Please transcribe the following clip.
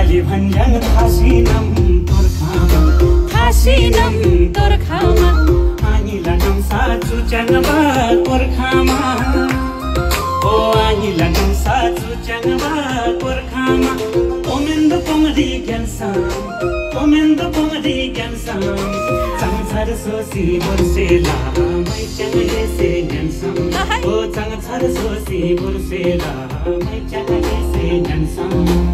नेपाली भन्ज्याङ थासिनम तोर्खामा आनिला नम्सा चुच्याङबा गोर्खामा ओ आनिला नम्सा चुच्याङबा गोर्खामा ओमेन्द पोङदी ज्ञानसम चङछर सोसी बुर्सेला मैच्याङ लेसे ज्ञानसम ओ चङछर सोसी बुर्सेला मैच्याङ लेसे ज्ञानसम